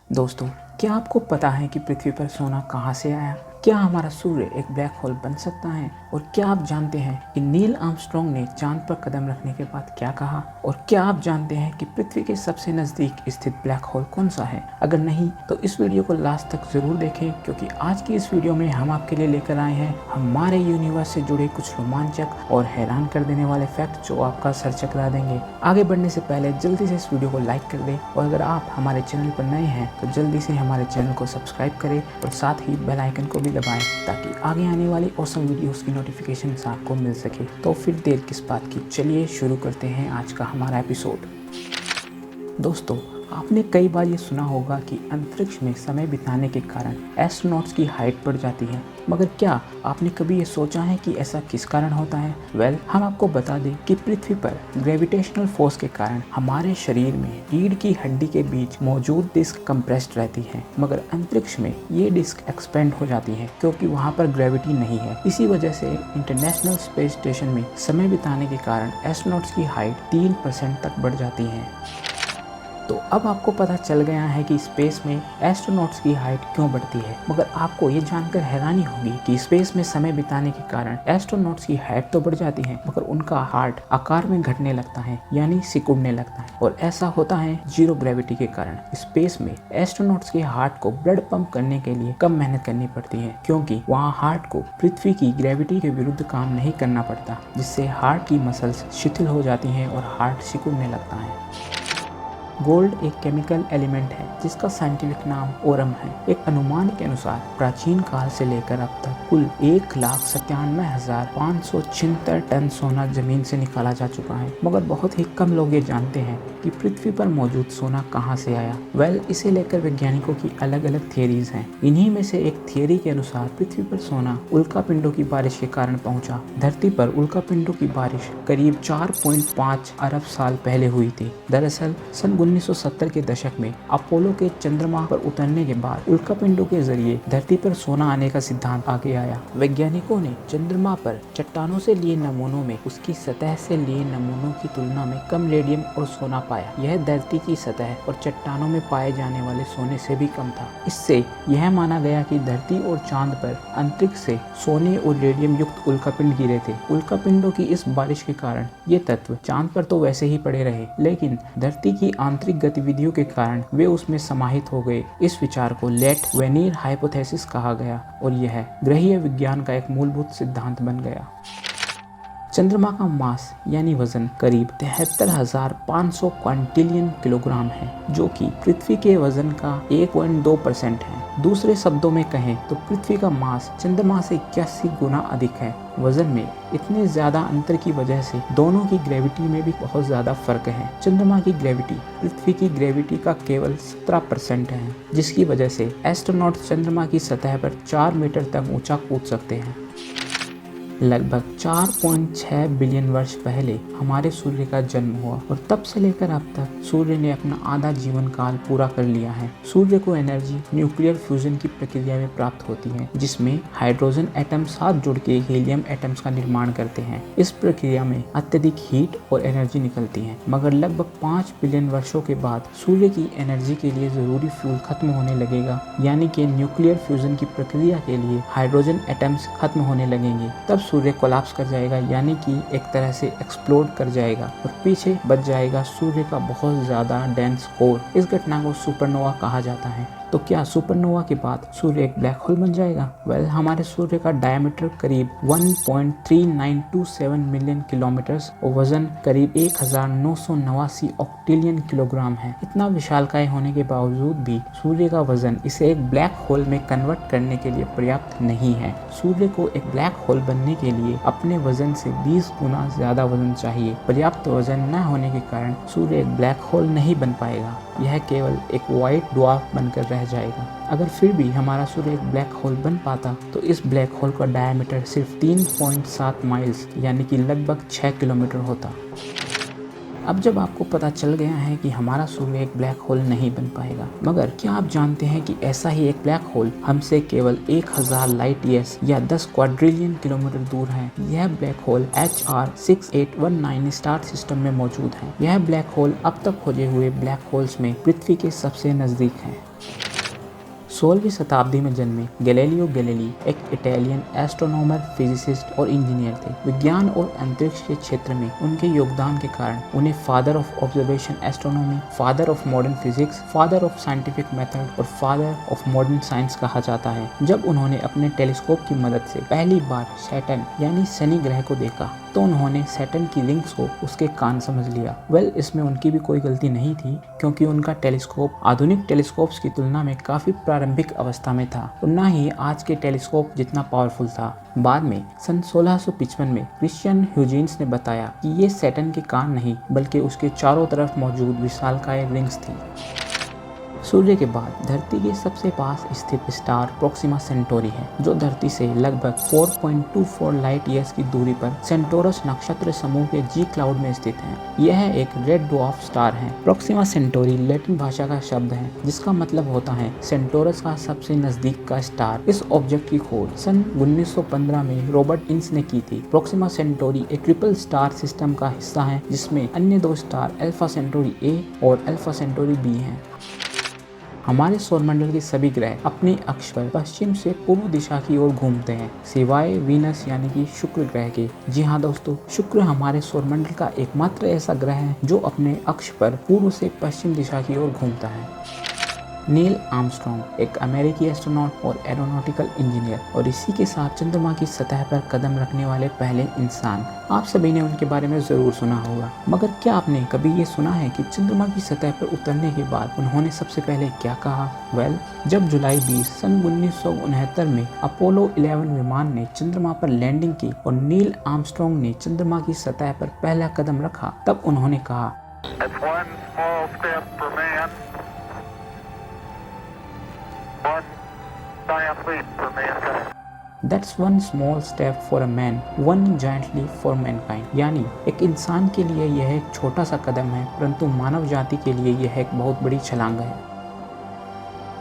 दोस्तों, क्या आपको पता है कि पृथ्वी पर सोना कहाँ से आया? क्या हमारा सूर्य एक ब्लैक होल बन सकता है? और क्या आप जानते हैं कि नील आर्मस्ट्रॉन्ग ने चांद पर कदम रखने के बाद क्या कहा? और क्या आप जानते हैं कि पृथ्वी के सबसे नज़दीक स्थित ब्लैक होल कौन सा है? अगर नहीं तो इस वीडियो को लास्ट तक ज़रूर देखें, क्योंकि आज की इस वीडियो में हम आपके लिए लेकर आए हैं हमारे यूनिवर्स से जुड़े कुछ रोमांचक और हैरान कर देने वाले फैक्ट जो आपका सर चकरा देंगे। आगे बढ़ने से पहले जल्दी से इस वीडियो को लाइक कर दें, और अगर आप हमारे चैनल पर नए हैं तो जल्दी से हमारे चैनल को सब्सक्राइब करें और साथ ही बेल आइकन को भी दबाएं, ताकि आगे आने वाली ऑसम वीडियोस की नोटिफिकेशन आपको मिल सके। तो फिर देर किस बात की, चलिए शुरू करते हैं आज का हमारा एपिसोड। दोस्तों, आपने कई बार ये सुना होगा कि अंतरिक्ष में समय बिताने के कारण एस्ट्रोनॉट्स की हाइट बढ़ जाती है, मगर क्या आपने कभी ये सोचा है कि ऐसा किस कारण होता है? हम आपको बता दें कि पृथ्वी पर ग्रेविटेशनल फोर्स के कारण हमारे शरीर में रीढ़ की हड्डी के बीच मौजूद डिस्क कंप्रेस्ड रहती है, मगर अंतरिक्ष में ये डिस्क एक्सपेंड हो जाती है क्योंकि वहाँ पर ग्रेविटी नहीं है। इसी वजह से इंटरनेशनल स्पेस स्टेशन में समय बिताने के कारण एस्ट्रोनॉट्स की हाइट 3% तक बढ़ जाती है। तो अब आपको पता चल गया है कि स्पेस में एस्ट्रोनॉट्स की हाइट क्यों बढ़ती है, मगर आपको ये जानकर हैरानी होगी कि स्पेस में समय बिताने के कारण एस्ट्रोनॉट्स की हाइट तो बढ़ जाती है, मगर उनका हार्ट आकार में घटने लगता है, यानी सिकुड़ने लगता है। और ऐसा होता है जीरो ग्रेविटी के कारण। स्पेस में एस्ट्रोनॉट्स के हार्ट को ब्लड पंप करने के लिए कम मेहनत करनी पड़ती है, क्योंकि वहाँ हार्ट को पृथ्वी की ग्रेविटी के विरुद्ध काम नहीं करना पड़ता, जिससे हार्ट की मसल्स शिथिल हो जाती हैं और हार्ट सिकुड़ने लगता है। गोल्ड एक केमिकल एलिमेंट है जिसका साइंटिफिक नाम ओरम है। एक अनुमान के अनुसार प्राचीन काल से लेकर अब तक कुल 1,97,576 टन सोना जमीन से निकाला जा चुका है, मगर बहुत ही कम लोग ये जानते हैं कि पृथ्वी पर मौजूद सोना कहाँ से आया। इसे लेकर वैज्ञानिकों की अलग अलग थियरीज हैं। इन्हीं में से एक थियरी के अनुसार पृथ्वी पर सोना उल्कापिंडों की बारिश के कारण पहुंचा। धरती पर उल्कापिंडों की बारिश करीब 4.5 अरब साल पहले हुई थी। दरअसल सन 1970 के दशक में अपोलो के चंद्रमा पर उतरने के बाद उल्कापिंडों के जरिए धरती पर सोना आने का सिद्धांत आगे आया। वैज्ञानिकों ने चंद्रमा पर चट्टानों से लिए नमूनों में उसकी सतह से लिए नमूनों की तुलना में कम रेडियम और सोना पाया। यह धरती की सतह और चट्टानों में पाए जाने वाले सोने से भी कम था। इससे यह माना गया कि धरती और चांद पर अंतरिक्ष से सोने और रेडियम युक्त उल्कापिंड गिरे थे। उल्कापिंडों की इस बारिश के कारण ये तत्व चांद पर तो वैसे ही पड़े रहे, लेकिन धरती की आंतरिक गतिविधियों के कारण वे उसमें समाहित हो गए। इस विचार को लेट वेनियर हाइपोथेसिस कहा गया, और यह ग्रहीय विज्ञान का एक मूलभूत सिद्धांत बन गया। चंद्रमा का मास यानी वजन करीब 73,500 क्वांटिलियन किलोग्राम है, जो कि पृथ्वी के वजन का 1.2% है। दूसरे शब्दों में कहें तो पृथ्वी का मास चंद्रमा से 81 गुना अधिक है। वजन में इतने ज्यादा अंतर की वजह से दोनों की ग्रेविटी में भी बहुत ज्यादा फर्क है। चंद्रमा की ग्रेविटी पृथ्वी की ग्रेविटी का केवल 17% है, जिसकी वजह से एस्ट्रोनॉट चंद्रमा की सतह पर 4 मीटर तक ऊंचा कूद सकते हैं। लगभग 4.6 बिलियन वर्ष पहले हमारे सूर्य का जन्म हुआ, और तब से लेकर अब तक सूर्य ने अपना आधा जीवन काल पूरा कर लिया है। सूर्य को एनर्जी न्यूक्लियर फ्यूजन की प्रक्रिया में प्राप्त होती है, जिसमें हाइड्रोजन एटम साथ जुड़ के हीलियम एटम्स का निर्माण करते हैं। इस प्रक्रिया में अत्यधिक हीट और एनर्जी निकलती है, मगर लगभग 5 बिलियन वर्षों के बाद सूर्य की एनर्जी के लिए जरूरी फ्यूल खत्म होने लगेगा, यानी कि न्यूक्लियर फ्यूजन की प्रक्रिया के लिए हाइड्रोजन एटम्स खत्म होने लगेंगे। तब सूर्य कोलैप्स कर जाएगा, यानी कि एक तरह से एक्सप्लोड कर जाएगा, और पीछे बच जाएगा सूर्य का बहुत ज्यादा डेंस कोर। इस घटना को सुपरनोवा कहा जाता है। तो क्या सुपरनोवा के बाद सूर्य एक ब्लैक होल बन जाएगा? हमारे सूर्य का डायमीटर करीब 1.3927 मिलियन किलोमीटर्स और वजन करीब 1989 ऑक्टिलियन किलोग्राम है। इतना विशालकाय होने के बावजूद भी सूर्य का वजन इसे एक ब्लैक होल में कन्वर्ट करने के लिए पर्याप्त नहीं है। सूर्य को एक ब्लैक होल बनने के लिए अपने वजन से 20 गुना ज्यादा वजन चाहिए। पर्याप्त वजन न होने के कारण सूर्य एक ब्लैक होल नहीं बन पाएगा, यह केवल एक व्हाइट ड्वार्फ बनकर रह जाएगा। अगर फिर भी हमारा सूर्य एक ब्लैक होल बन पाता तो इस ब्लैक होल का डायमीटर सिर्फ 3.7 माइल्स यानी कि लगभग 6 किलोमीटर होता। अब जब आपको पता चल गया है कि हमारा सूर्य एक ब्लैक होल नहीं बन पाएगा, मगर क्या आप जानते हैं कि ऐसा ही एक ब्लैक होल हमसे केवल 1000 लाइट ईयर्स या 10 क्वाड्रिलियन किलोमीटर दूर है। यह black hole HR 6819 star system में मौजूद है। यह ब्लैक होल अब तक खोजे हुए ब्लैक होल्स में पृथ्वी के सबसे नजदीक है। 16वीं शताब्दी में जन्मे गैलीलियो गैलीली एक इटालियन एस्ट्रोनॉमर, फिजिसिस्ट और इंजीनियर थे। विज्ञान और अंतरिक्ष के क्षेत्र में उनके योगदान के कारण उन्हें father of observation astronomy, father of modern physics, father of scientific method और फादर ऑफ मॉडर्न साइंस कहा जाता है। जब उन्होंने अपने टेलीस्कोप की मदद से पहली बार सैटर्न यानी शनि ग्रह को देखा तो उन्होंने सैटर्न की रिंग्स को उसके कान समझ लिया। इसमें उनकी भी कोई गलती नहीं थी, क्योंकि उनका टेलीस्कोप आधुनिक टेलीस्कोप्स की तुलना में काफी प्रारंभिक अवस्था में था और न ही आज के टेलीस्कोप जितना पावरफुल था। बाद में सन 1655 में क्रिश्चियन ह्यूजेंस ने बताया कि ये सैटर्न के कान नहीं बल्कि उसके चारों तरफ मौजूद विशालकाय रिंग्स थी। सूर्य के बाद धरती के सबसे पास स्थित स्टार प्रोक्सिमा सेंटोरी है, जो धरती से लगभग 4.24 लाइट ईयर्स की दूरी पर सेंटोरस नक्षत्र समूह के जी क्लाउड में स्थित है। यह एक रेड ड्वार्फ स्टार है। प्रोक्सिमा सेंटोरी लैटिन भाषा का शब्द है जिसका मतलब होता है सेंटोरस का सबसे नजदीक का स्टार। इस ऑब्जेक्ट की खोज सन 1915 में रॉबर्ट इन्स ने की थी। प्रोक्सिमा सेंटोरी एक ट्रिपल स्टार सिस्टम का हिस्सा है जिसमें अन्य 2 स्टार अल्फा सेंटोरी A और अल्फा सेंटोरी B हैं। हमारे सौरमंडल के सभी ग्रह अपनी अक्ष पर पश्चिम से पूर्व दिशा की ओर घूमते हैं, सिवाय वीनस यानी कि शुक्र ग्रह के। जी हाँ दोस्तों, शुक्र हमारे सौरमंडल का एकमात्र ऐसा ग्रह है जो अपने अक्ष पर पूर्व से पश्चिम दिशा की ओर घूमता है। नील आर्मस्ट्रॉन्ग एक अमेरिकी एस्ट्रोनॉट और एरोनॉटिकल इंजीनियर और इसी के साथ चंद्रमा की सतह पर कदम रखने वाले पहले इंसान। आप सभी ने उनके बारे में जरूर सुना होगा, मगर क्या आपने कभी ये सुना है कि चंद्रमा की सतह पर उतरने के बाद उन्होंने सबसे पहले क्या कहा? जब जुलाई 20 सन 1969 में अपोलो 11 विमान ने चंद्रमा पर लैंडिंग की और नील आर्मस्ट्रॉन्ग ने चंद्रमा की सतह पर पहला कदम रखा, तब उन्होंने कहा, That's one small step for a man, one giant leap for mankind। यानी एक इंसान के लिए यह एक छोटा सा कदम है, परंतु मानव जाति के लिए यह एक बहुत बड़ी छलांग है।